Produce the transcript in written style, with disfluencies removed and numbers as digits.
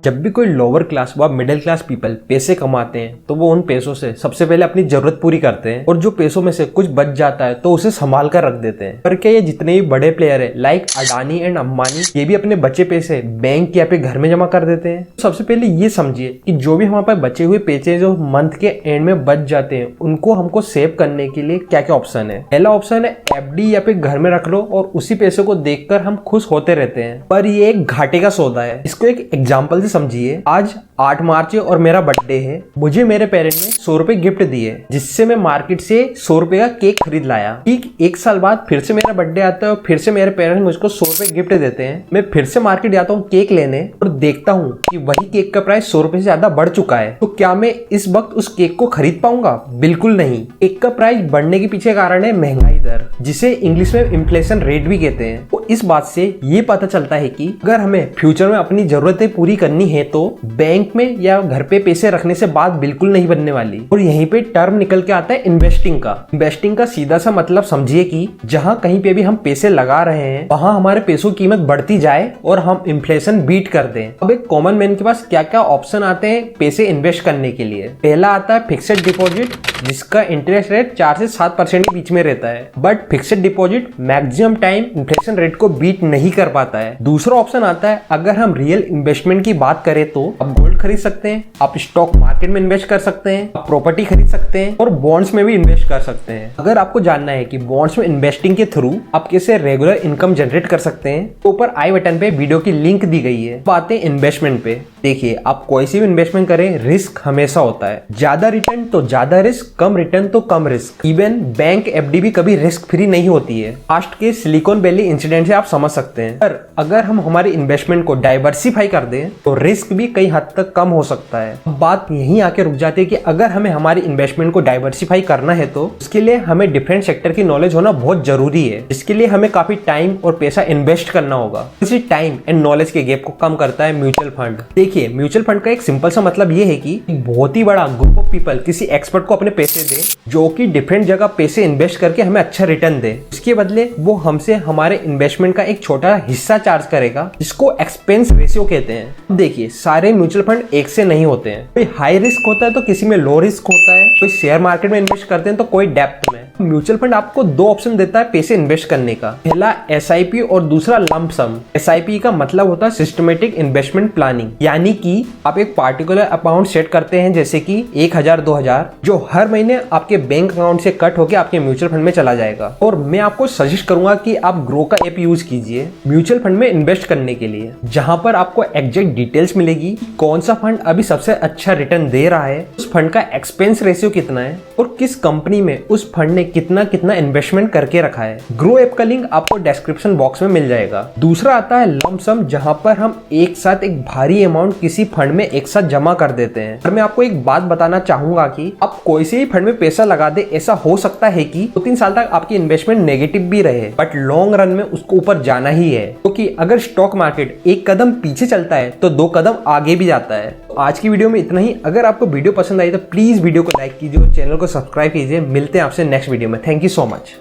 जब भी कोई लोअर क्लास व मिडिल क्लास पीपल पैसे कमाते हैं तो वो उन पैसों से सबसे पहले अपनी जरूरत पूरी करते हैं और जो पैसों में से कुछ बच जाता है तो उसे संभाल कर रख देते हैं। पर क्या ये जितने भी बड़े प्लेयर है लाइक अडानी एंड अंबानी ये भी अपने बचे पैसे बैंक या फिर घर में जमा कर देते हैं? तो सबसे पहले ये समझिए कि जो भी हमारे पास बचे हुए पैसे जो मंथ के एंड में बच जाते हैं उनको हमको सेव करने के लिए क्या क्या ऑप्शन है। पहला ऑप्शन है एफडी या फिर घर में रख लो और उसी पैसे को देखकर हम खुश होते रहते हैं, पर ये एक घाटे का सौदा है। इसको एक एग्जाम्पल समझिए। आज 8 मार्च है और मेरा बर्थडे है। मुझे मेरे पेरेंट्स ने 100 रुपए गिफ्ट दिए जिससे मैं मार्केट से 100 रुपए का केक खरीद लाया। ठीक 1 साल बाद फिर से मेरा बर्थडे आता है और फिर से मेरे पेरेंट्स मुझको 100 रुपए गिफ्ट देते हैं। मैं फिर से मार्केट जाता हूँ केक लेने और देखता हूँ कि वही केक का प्राइस 100 रुपए से ज्यादा बढ़ चुका है। तो क्या मैं इस वक्त उस केक को खरीद पाऊंगा? बिल्कुल नहीं। केक का प्राइस बढ़ने के पीछे कारण है महंगाई दर, जिसे इंग्लिश में इन्फ्लेशन रेट भी कहते हैं। तो इस बात से ये पता चलता है कि अगर हमें फ्यूचर में अपनी जरूरतें पूरी करनी है तो बैंक में या घर पे पैसे रखने से बात बिल्कुल नहीं बनने वाली। और यहीं पे टर्म निकल के आता है इन्वेस्टिंग का। इन्वेस्टिंग का सीधा सा मतलब समझिए कि जहां कहीं पे भी हम पैसे लगा रहे हैं वहां हमारे पैसों की कीमत बढ़ती जाए और हम इन्फ्लेशन बीट कर दें। अब एक कॉमन मैन के पास क्या क्या ऑप्शन आते हैं पैसे इन्वेस्ट करने के लिए। पहला आता है फिक्स्ड डिपॉजिट, जिसका इंटरेस्ट रेट 4 से 7% के बीच में रहता है, but fixed deposit maximum time inflation rate को बीट नहीं कर पाता है। दूसरा ऑप्शन आता है अगर हम रियल इन्वेस्टमेंट की बात करें तो आप गोल्ड खरीद सकते हैं, आप स्टॉक मार्केट में इन्वेस्ट कर सकते हैं, आप प्रॉपर्टी खरीद सकते हैं और बॉन्ड्स में भी इन्वेस्ट कर सकते हैं। अगर आपको जानना है कि बॉन्ड्स में इन्वेस्टिंग के थ्रू आप कैसे रेगुलर इनकम जनरेट कर सकते हैं तो ऊपर आई बटन पे वीडियो की लिंक दी गई है। बातें इन्वेस्टमेंट पे। देखिए, आप कोई सी भी इन्वेस्टमेंट करें रिस्क हमेशा होता है। ज्यादा रिटर्न तो ज्यादा रिस्क, कम रिटर्न तो कम रिस्क। इवन बैंक एफडी भी कभी रिस्क फ्री नहीं होती है। पास्ट के सिलिकॉन वैली इंसिडेंट से आप समझ सकते हैं। पर अगर हम हमारी इन्वेस्टमेंट को डाइवर्सिफाई कर दें तो रिस्क भी कई हद तक कम हो सकता है। बात यहीं आके रुक जाती है कि अगर हमें हमारी इन्वेस्टमेंट को डाइवर्सिफाई करना है तो उसके लिए हमें डिफरेंट सेक्टर की नॉलेज होना बहुत जरूरी है, जिसके लिए हमें काफी टाइम और पैसा इन्वेस्ट करना होगा। इसी टाइम एंड नॉलेज के गैप को कम करता है म्यूचुअल फंड। देखिए, म्यूचुअल फंड का एक सिंपल सा मतलब ये है कि बहुत ही बड़ा ग्रुप ऑफ पीपल किसी एक्सपर्ट को अपने पैसे दे जो कि डिफरेंट जगह पैसे इन्वेस्ट करके हमें अच्छा रिटर्न दे। इसके बदले वो हमसे हमारे इन्वेस्टमेंट का एक छोटा हिस्सा चार्ज करेगा, जिसको एक्सपेंस रेशियो कहते हैं। देखिए, सारे म्यूचुअल फंड एक से नहीं होते हैं। कोई हाई रिस्क होता है तो किसी में लो रिस्क होता है। कोई शेयर मार्केट में इन्वेस्ट करते हैं तो कोई डेप्थ में। म्यूचुअल फंड आपको 2 ऑप्शन देता है पैसे इन्वेस्ट करने का। पहला एसआईपी और दूसरा लंप सम। एसआईपी का मतलब होता है सिस्टमेटिक इन्वेस्टमेंट प्लानिंग, यानी कि आप एक पार्टिकुलर अमाउंट सेट करते हैं जैसे कि 1000 2000 जो हर महीने आपके बैंक अकाउंट से कट होकर आपके म्यूचुअल फंड में चला जाएगा। और मैं आपको सजेस्ट करूंगा कि आप ग्रो का ऐप यूज कीजिए म्यूचुअल फंड में इन्वेस्ट करने के लिए, जहां पर आपको एग्जैक्ट डिटेल्स मिलेगी कौन सा फंड अभी सबसे अच्छा रिटर्न दे रहा है, उस फंड का एक्सपेंस रेशियो कितना है और किस कंपनी में उस फंड ने कितना कितना इन्वेस्टमेंट करके रखा है। ग्रो ऐप का लिंक आपको डिस्क्रिप्शन बॉक्स में मिल जाएगा। दूसरा आता है लंप सम, जहां पर हम एक साथ एक भारी अमाउंट किसी फंड में एक साथ जमा कर देते हैं। और मैं आपको एक बात बताना चाहूंगा कि आप कोई से भी फंड में पैसा लगा दे, ऐसा हो सकता है कि 2-3 साल तक आपकी इन्वेस्टमेंट नेगेटिव भी रहे, बट लॉन्ग रन में उसको ऊपर जाना ही है। क्योंकि अगर स्टॉक मार्केट एक कदम पीछे चलता है तो 2 कदम आगे भी जाता है। आज की वीडियो में इतना ही। अगर आपको वीडियो पसंद आई तो प्लीज वीडियो को लाइक कीजिए और चैनल को सब्सक्राइब कीजिए। मिलते हैं आपसे नेक्स्ट वीडियो में। Thank you so much.